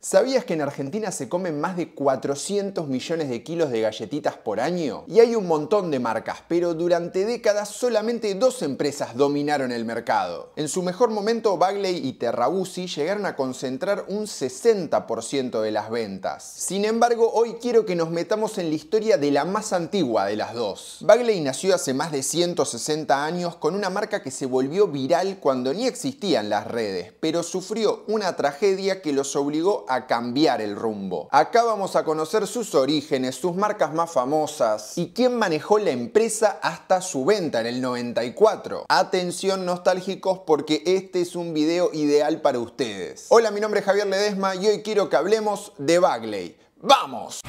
¿Sabías que en Argentina se comen más de 400 millones de kilos de galletitas por año? Y hay un montón de marcas, pero durante décadas solamente dos empresas dominaron el mercado. En su mejor momento, Bagley y Terrabuzzi llegaron a concentrar un 60% de las ventas. Sin embargo, hoy quiero que nos metamos en la historia de la más antigua de las dos. Bagley nació hace más de 160 años con una marca que se volvió viral cuando ni existían las redes, pero sufrió una tragedia que los obligó a cambiar el rumbo. Acá vamos a conocer sus orígenes, sus marcas más famosas y quién manejó la empresa hasta su venta en el 94. Atención nostálgicos, porque este es un video ideal para ustedes. Hola, mi nombre es Javier Ledesma y hoy quiero que hablemos de Bagley. ¡Vamos!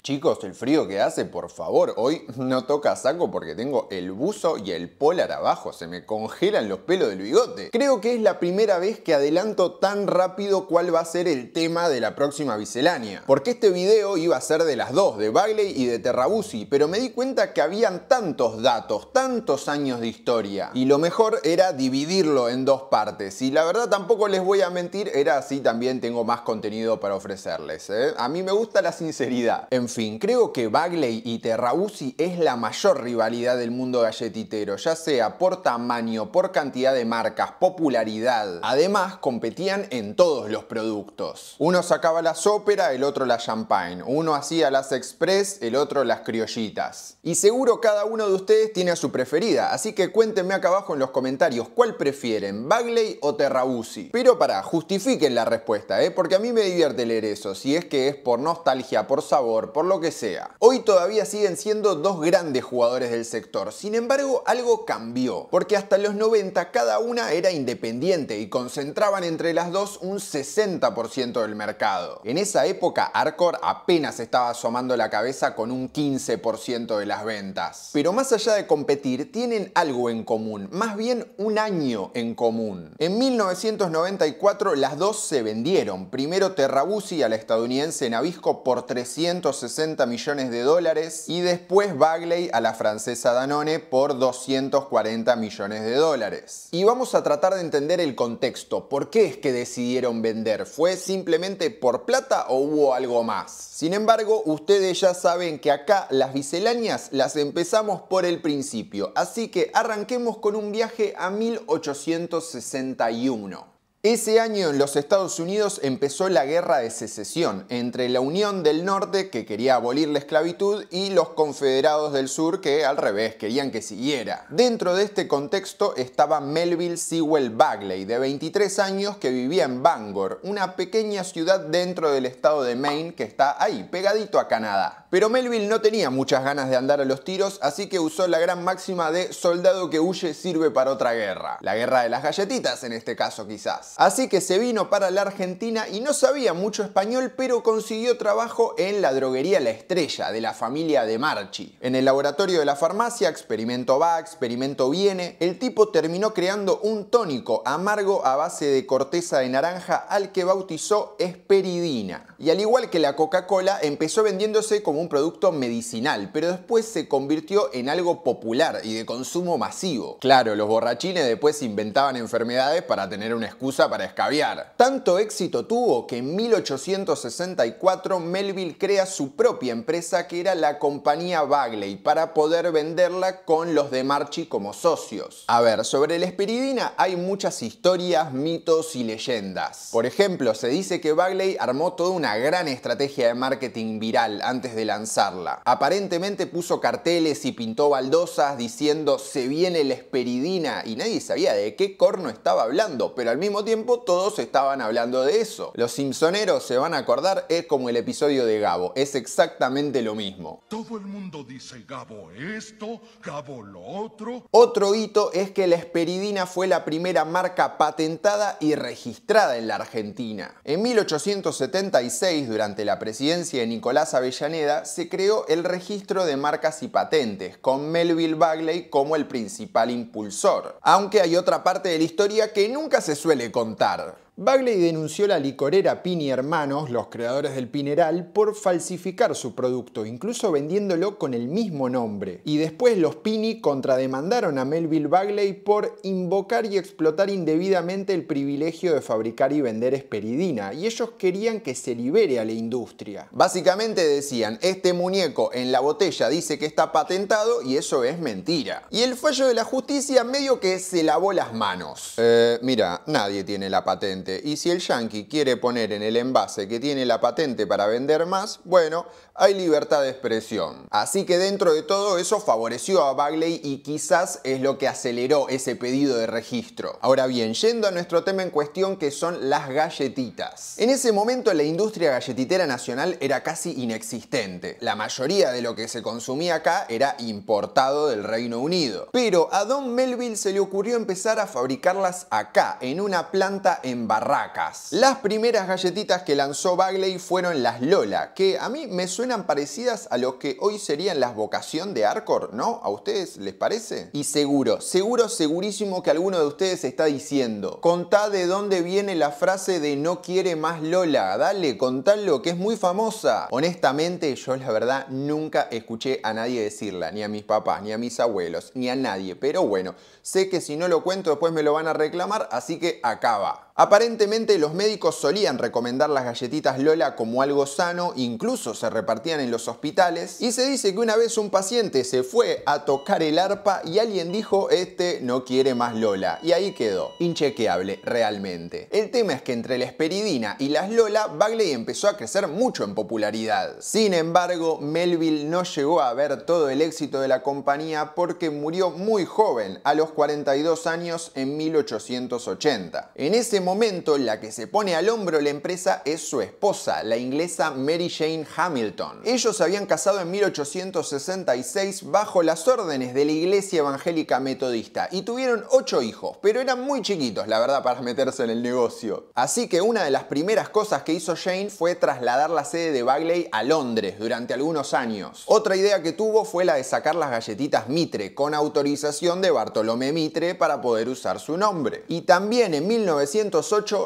Chicos, el frío que hace, por favor, hoy no toca saco porque tengo el buzo y el polar abajo, se me congelan los pelos del bigote. Creo que es la primera vez que adelanto tan rápido cuál va a ser el tema de la próxima miscelánea, porque este video iba a ser de las dos, de Bagley y de Terrabuzzi, pero me di cuenta que habían tantos datos, tantos años de historia, y lo mejor era dividirlo en dos partes, y la verdad tampoco les voy a mentir, era así también tengo más contenido para ofrecerles, ¿eh? A mí me gusta la sinceridad. En fin, creo que Bagley y Terrabuzzi es la mayor rivalidad del mundo galletitero, ya sea por tamaño, por cantidad de marcas, popularidad. Además, competían en todos los productos. Uno sacaba las ópera, el otro las champagne. Uno hacía las express, el otro las criollitas. Y seguro cada uno de ustedes tiene a su preferida, así que cuéntenme acá abajo en los comentarios cuál prefieren, Bagley o Terrabuzzi. Pero justifiquen la respuesta, porque a mí me divierte leer eso, si es que es por nostalgia, por sabor, por lo que sea. Hoy todavía siguen siendo dos grandes jugadores del sector, sin embargo algo cambió, porque hasta los 90 cada una era independiente y concentraban entre las dos un 60% del mercado. En esa época Arcor apenas estaba asomando la cabeza con un 15% de las ventas. Pero más allá de competir, tienen algo en común, más bien un año en común. En 1994 las dos se vendieron, primero Terrabuzzi a la estadounidense Nabisco por 360 millones de dólares y después Bagley a la francesa Danone por 240 millones de dólares. Y vamos a tratar de entender el contexto. ¿Por qué es que decidieron vender? ¿Fue simplemente por plata o hubo algo más? Sin embargo, ustedes ya saben que acá las misceláneas las empezamos por el principio, así que arranquemos con un viaje a 1861. Ese año en los Estados Unidos empezó la Guerra de Secesión entre la Unión del Norte, que quería abolir la esclavitud, y los Confederados del Sur, que al revés querían que siguiera. Dentro de este contexto estaba Melville Sewell Bagley, de 23 años, que vivía en Bangor, una pequeña ciudad dentro del estado de Maine que está ahí, pegadito a Canadá. Pero Melville no tenía muchas ganas de andar a los tiros, así que usó la gran máxima de soldado que huye sirve para otra guerra. La guerra de las galletitas en este caso quizás. Así que se vino para la Argentina y no sabía mucho español, pero consiguió trabajo en la droguería La Estrella, de la familia de Marchi. En el laboratorio de la farmacia, experimento va, experimento viene, el tipo terminó creando un tónico amargo a base de corteza de naranja al que bautizó Esperidina. Y al igual que la Coca-Cola, empezó vendiéndose como un producto medicinal, pero después se convirtió en algo popular y de consumo masivo. Claro, los borrachines después inventaban enfermedades para tener una excusa para escabiar. Tanto éxito tuvo que en 1864 Melville crea su propia empresa, que era la compañía Bagley, para poder venderla con los de Marchi como socios. A ver, sobre la Esperidina hay muchas historias, mitos y leyendas. Por ejemplo, se dice que Bagley armó toda una gran estrategia de marketing viral antes de lanzarla. Aparentemente puso carteles y pintó baldosas diciendo "se viene la Esperidina", y nadie sabía de qué corno estaba hablando, pero al mismo tiempo todos estaban hablando de eso. Los simpsoneros se van a acordar, es como el episodio de Gabo, es exactamente lo mismo. Todo el mundo dice Gabo esto, Gabo lo otro. Otro hito es que la Esperidina fue la primera marca patentada y registrada en la Argentina. En 1876, durante la presidencia de Nicolás Avellaneda, se creó el registro de marcas y patentes, con Melville Bagley como el principal impulsor. Aunque hay otra parte de la historia que nunca se suele contar. Bagley denunció a la licorera Pini Hermanos, los creadores del Pineral, por falsificar su producto, incluso vendiéndolo con el mismo nombre. Y después los Pini contrademandaron a Melville Bagley por invocar y explotar indebidamente el privilegio de fabricar y vender esperidina, y ellos querían que se libere a la industria. Básicamente decían, este muñeco en la botella dice que está patentado y eso es mentira. Y el fallo de la justicia medio que se lavó las manos. Mira, nadie tiene la patente. Y si el yankee quiere poner en el envase que tiene la patente para vender más, bueno, hay libertad de expresión. Así que dentro de todo eso favoreció a Bagley y quizás es lo que aceleró ese pedido de registro. Ahora bien, yendo a nuestro tema en cuestión, que son las galletitas. En ese momento la industria galletitera nacional era casi inexistente. La mayoría de lo que se consumía acá era importado del Reino Unido. Pero a Don Melville se le ocurrió empezar a fabricarlas acá, en una planta en Barracas. Las primeras galletitas que lanzó Bagley fueron las Lola, que a mí me suenan parecidas a lo que hoy serían las Vocación de Arcor, ¿no? ¿A ustedes les parece? Y segurísimo que alguno de ustedes está diciendo, contá de dónde viene la frase de no quiere más Lola, dale, contalo, que es muy famosa. Honestamente, yo la verdad nunca escuché a nadie decirla, ni a mis papás, ni a mis abuelos, ni a nadie, pero bueno, sé que si no lo cuento después me lo van a reclamar, así que acá va. Aparentemente los médicos solían recomendar las galletitas Lola como algo sano, incluso se repartían en los hospitales, y se dice que una vez un paciente se fue a tocar el arpa y alguien dijo, este no quiere más Lola, y ahí quedó, inchequeable realmente. El tema es que entre la esperidina y las Lola, Bagley empezó a crecer mucho en popularidad. Sin embargo, Melville no llegó a ver todo el éxito de la compañía porque murió muy joven, a los 42 años en 1880. En ese momento, la que se pone al hombro la empresa es su esposa, la inglesa Mary Jane Hamilton. Ellos se habían casado en 1866 bajo las órdenes de la Iglesia Evangélica Metodista y tuvieron 8 hijos, pero eran muy chiquitos, la verdad, para meterse en el negocio. Así que una de las primeras cosas que hizo Jane fue trasladar la sede de Bagley a Londres durante algunos años. Otra idea que tuvo fue la de sacar las galletitas Mitre, con autorización de Bartolomé Mitre para poder usar su nombre. Y también en 1908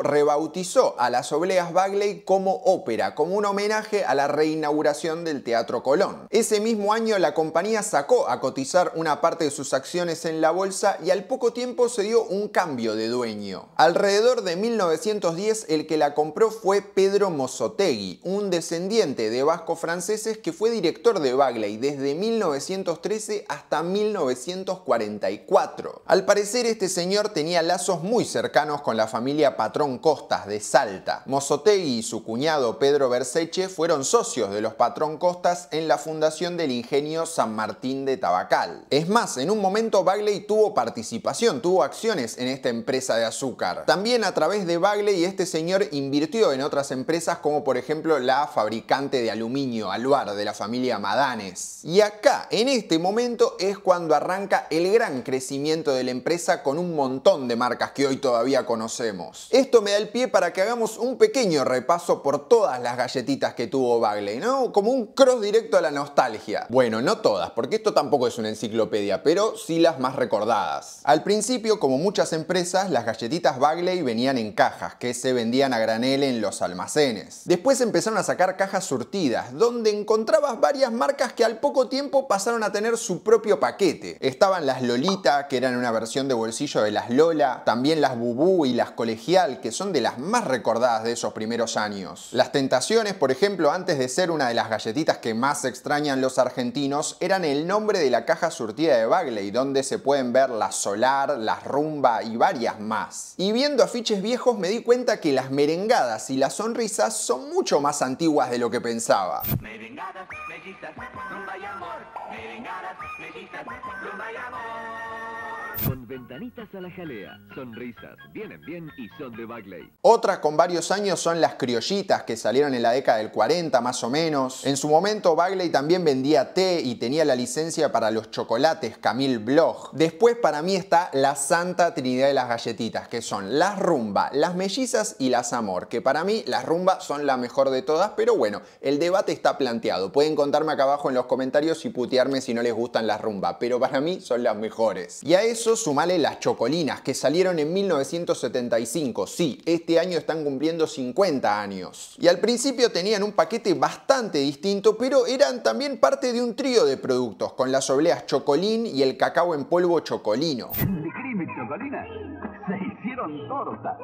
rebautizó a las obleas Bagley como ópera, como un homenaje a la reinauguración del Teatro Colón. Ese mismo año la compañía sacó a cotizar una parte de sus acciones en la bolsa y al poco tiempo se dio un cambio de dueño. Alrededor de 1910 el que la compró fue Pedro Mozzotegui, un descendiente de vascos franceses que fue director de Bagley desde 1913 hasta 1944. Al parecer este señor tenía lazos muy cercanos con la familia Patrón Costas de Salta. Mozzotegui y su cuñado Pedro Berseche fueron socios de los Patrón Costas en la fundación del ingenio San Martín de Tabacal. Es más, en un momento Bagley tuvo participación, tuvo acciones en esta empresa de azúcar. También a través de Bagley este señor invirtió en otras empresas como por ejemplo la fabricante de aluminio Aluar de la familia Madanes. Y acá, en este momento, es cuando arranca el gran crecimiento de la empresa con un montón de marcas que hoy todavía conocemos. Esto me da el pie para que hagamos un pequeño repaso por todas las galletitas que tuvo Bagley, ¿no? Como un cross directo a la nostalgia. Bueno, no todas, porque esto tampoco es una enciclopedia, pero sí las más recordadas. Al principio, como muchas empresas, las galletitas Bagley venían en cajas, que se vendían a granel en los almacenes. Después empezaron a sacar cajas surtidas, donde encontrabas varias marcas que al poco tiempo pasaron a tener su propio paquete. Estaban las Lolita, que eran una versión de bolsillo de las Lola, también las Bubú y las Colegial, que son de las más recordadas de esos primeros años. Las Tentaciones, por ejemplo, antes de ser una de las galletitas que más extrañan los argentinos, eran el nombre de la caja surtida de Bagley, donde se pueden ver la Solar, las Rumba y varias más. Y viendo afiches viejos me di cuenta que las Merengadas y las Sonrisas son mucho más antiguas de lo que pensaba. Merengadas, mellitas, rumba y amor. Merengadas, mellitas, rumba y amor. Con ventanitas a la jalea, sonrisas, vienen bien y son de Bagley. Otras con varios años son las Criollitas, que salieron en la década del 40 más o menos. En su momento Bagley también vendía té y tenía la licencia para los chocolates Camille Bloch. Después para mí está la santa trinidad de las galletitas, que son las Rumba, las Mellizas y las Amor, que para mí las Rumba son la mejor de todas, pero bueno, el debate está planteado. Pueden contarme acá abajo en los comentarios y putearme si no les gustan las Rumba, pero para mí son las mejores. Y a eso eso sumale las chocolinas, que salieron en 1975. Sí, este año están cumpliendo 50 años. Y al principio tenían un paquete bastante distinto, pero eran también parte de un trío de productos, con las obleas Chocolín y el cacao en polvo Chocolino. Chocolina, se hicieron tortas.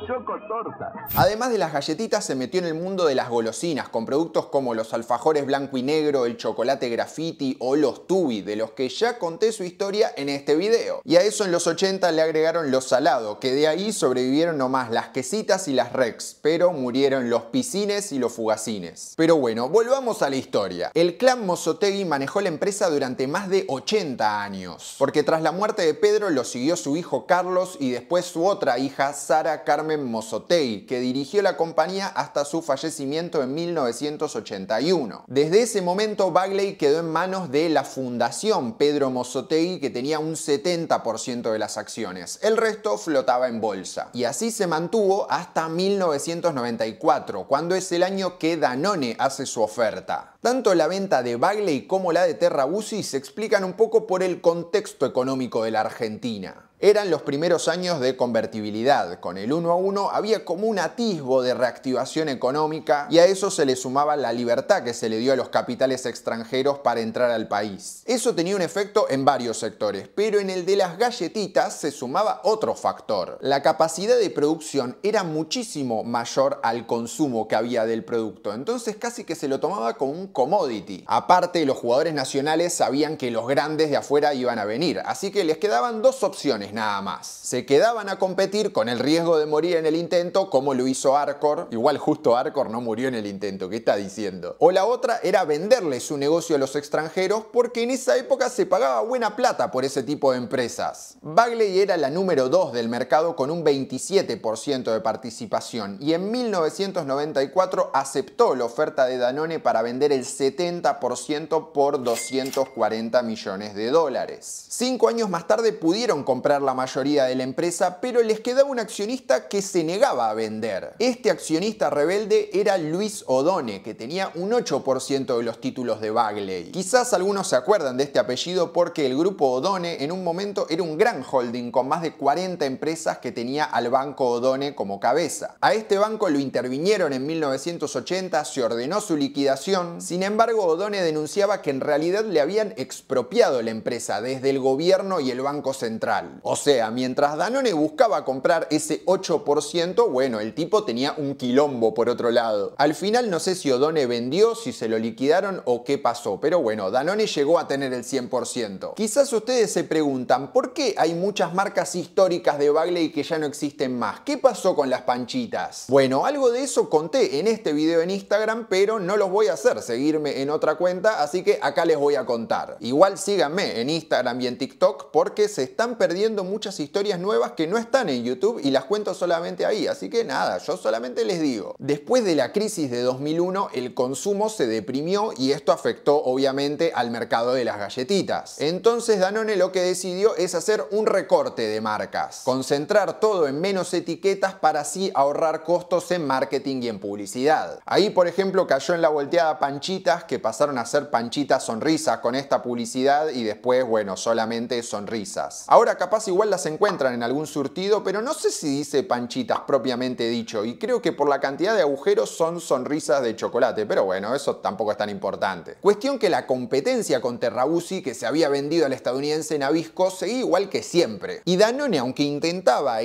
Chocotorta. Además de las galletitas, se metió en el mundo de las golosinas, con productos como los alfajores blanco y negro, el chocolate graffiti o los tubi, de los que ya conté su historia en este video. Y a eso en los 80 le agregaron los salados, que de ahí sobrevivieron nomás las quesitas y las Rex, pero murieron los piscines y los fugacines. Pero bueno, volvamos a la historia. El clan Mozzotegui manejó la empresa durante más de 80 años, porque tras la muerte de Pedro lo siguió su hijo Carlos y después su otra hija, Sara Carmen Mozzotegui, que dirigió la compañía hasta su fallecimiento en 1981. Desde ese momento Bagley quedó en manos de la Fundación Pedro Mozzotegui, que tenía un 70% de las acciones. El resto flotaba en bolsa. Y así se mantuvo hasta 1994, cuando es el año que Danone hace su oferta. Tanto la venta de Bagley como la de Terrabuzzi se explican un poco por el contexto económico de la Argentina. Eran los primeros años de convertibilidad. Con el 1-1 había como un atisbo de reactivación económica y a eso se le sumaba la libertad que se le dio a los capitales extranjeros para entrar al país. Eso tenía un efecto en varios sectores, pero en el de las galletitas se sumaba otro factor. La capacidad de producción era muchísimo mayor al consumo que había del producto, entonces casi que se lo tomaba como un commodity. Aparte, los jugadores nacionales sabían que los grandes de afuera iban a venir, así que les quedaban dos opciones nada más. Se quedaban a competir con el riesgo de morir en el intento, como lo hizo Arcor. Igual justo Arcor no murió en el intento, ¿qué está diciendo? O la otra era venderle su negocio a los extranjeros, porque en esa época se pagaba buena plata por ese tipo de empresas. Bagley era la número 2 del mercado con un 27% de participación y en 1994 aceptó la oferta de Danone para vender el 70% por $240 millones. 5 años más tarde pudieron comprar la mayoría de la empresa, pero les quedaba un accionista que se negaba a vender. Este accionista rebelde era Luis Odone, que tenía un 8% de los títulos de Bagley. Quizás algunos se acuerdan de este apellido porque el grupo Odone en un momento era un gran holding con más de 40 empresas que tenía al Banco Odone como cabeza. A este banco lo intervinieron en 1980, se ordenó su liquidación. Sin embargo, Odone denunciaba que en realidad le habían expropiado la empresa desde el gobierno y el Banco Central. O sea, mientras Danone buscaba comprar ese 8%, bueno, el tipo tenía un quilombo por otro lado. Al final no sé si Odone vendió, si se lo liquidaron o qué pasó, pero bueno, Danone llegó a tener el 100%. Quizás ustedes se preguntan, ¿por qué hay muchas marcas históricas de Bagley que ya no existen más? ¿Qué pasó con las panchitas? Bueno, algo de eso conté en este video en Instagram, pero no los voy a hacer seguirme en otra cuenta, así que acá les voy a contar. Igual síganme en Instagram y en TikTok porque se están perdiendo muchas historias nuevas que no están en YouTube y las cuento solamente ahí, así que nada, yo solamente les digo. Después de la crisis de 2001, el consumo se deprimió y esto afectó obviamente al mercado de las galletitas. Entonces Danone lo que decidió es hacer un recorte de marcas, concentrar todo en menos etiquetas para así ahorrar costos en marketing y en publicidad. Ahí, por ejemplo, cayó en la volteada Panchitas, que pasaron a ser Panchitas Sonrisas con esta publicidad y después, bueno, solamente sonrisas. Ahora capaz igual las encuentran en algún surtido, pero no sé si dice Panchitas propiamente dicho, y creo que por la cantidad de agujeros son sonrisas de chocolate, pero bueno, eso tampoco es tan importante. Cuestión que la competencia con Terrabuzzi, que se había vendido al estadounidense Nabisco, seguía igual que siempre. Y Danone, aunque intentaba,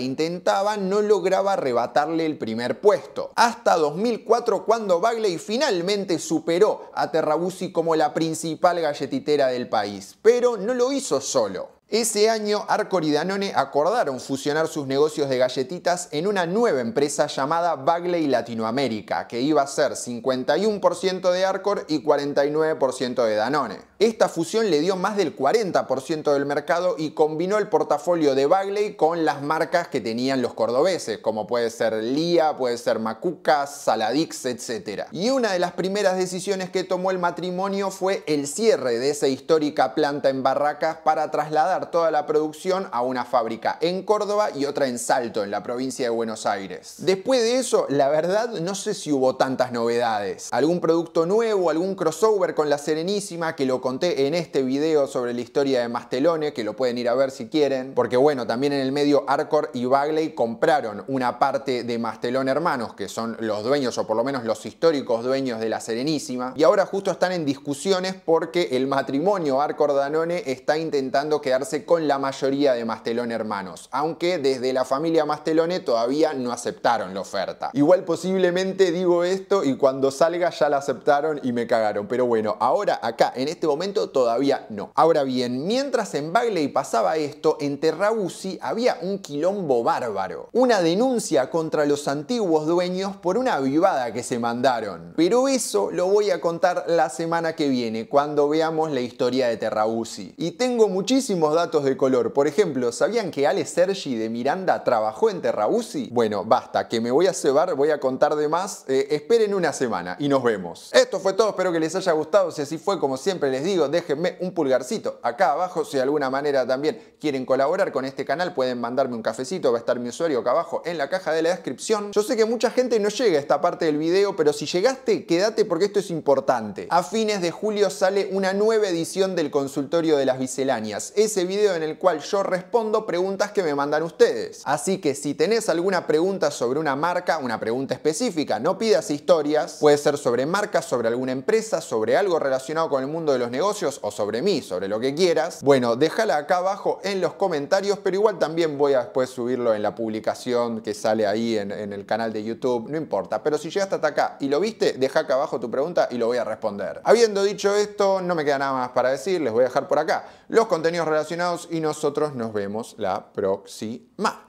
no lograba arrebatarle el primer puesto. Hasta 2004, cuando Bagley finalmente superó a Terrabuzzi como la principal galletitera del país. Pero no lo hizo solo. Ese año, Arcor y Danone acordaron fusionar sus negocios de galletitas en una nueva empresa llamada Bagley Latinoamérica, que iba a ser 51% de Arcor y 49% de Danone. Esta fusión le dio más del 40% del mercado y combinó el portafolio de Bagley con las marcas que tenían los cordobeses, como puede ser Lía, puede ser Macucas, Saladix, etc. Y una de las primeras decisiones que tomó el matrimonio fue el cierre de esa histórica planta en Barracas para trasladar trasladar toda la producción a una fábrica en Córdoba y otra en Salto, en la provincia de Buenos Aires. Después de eso, la verdad no sé si hubo tantas novedades. Algún producto nuevo, algún crossover con la Serenísima, que lo conté en este video sobre la historia de Mastelone, que lo pueden ir a ver si quieren, porque bueno, también en el medio Arcor y Bagley compraron una parte de Mastelone Hermanos, que son los dueños, o por lo menos los históricos dueños de la Serenísima, y ahora justo están en discusiones porque el matrimonio Arcor-Danone está intentando quedarse con la mayoría de Mastelone Hermanos, aunque desde la familia Mastelone todavía no aceptaron la oferta. Igual posiblemente digo esto y cuando salga ya la aceptaron y me cagaron, pero bueno, ahora acá en este momento todavía no. Ahora bien, mientras en Bagley pasaba esto, en Terrabuzzi había un quilombo bárbaro, una denuncia contra los antiguos dueños por una avivada que se mandaron, pero eso lo voy a contar la semana que viene cuando veamos la historia de Terrabuzzi. Y tengo muchísimos datos de color. Por ejemplo, ¿sabían que Ale Sergi de Miranda trabajó en Terrabuzzi? Bueno, basta, que me voy a cebar, voy a contar de más. Esperen una semana y nos vemos. Esto fue todo, espero que les haya gustado. Si así fue, como siempre les digo, déjenme un pulgarcito acá abajo. Si de alguna manera también quieren colaborar con este canal, pueden mandarme un cafecito, va a estar mi usuario acá abajo en la caja de la descripción. Yo sé que mucha gente no llega a esta parte del video, pero si llegaste, quédate porque esto es importante. A fines de julio sale una nueva edición del consultorio de las misceláneas, ese video en el cual yo respondo preguntas que me mandan ustedes. Así que si tenés alguna pregunta sobre una marca, una pregunta específica, no pidas historias, puede ser sobre marcas, sobre alguna empresa, sobre algo relacionado con el mundo de los negocios o sobre mí, sobre lo que quieras. Bueno, déjala acá abajo en los comentarios, pero igual también voy a después subirlo en la publicación que sale ahí en el canal de YouTube, no importa. Pero si llegaste hasta acá y lo viste, deja acá abajo tu pregunta y lo voy a responder. Habiendo dicho esto, no me queda nada más para decir, les voy a dejar por acá los contenidos relacionados y nosotros nos vemos la próxima.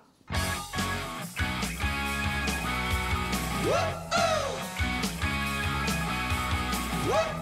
Woo!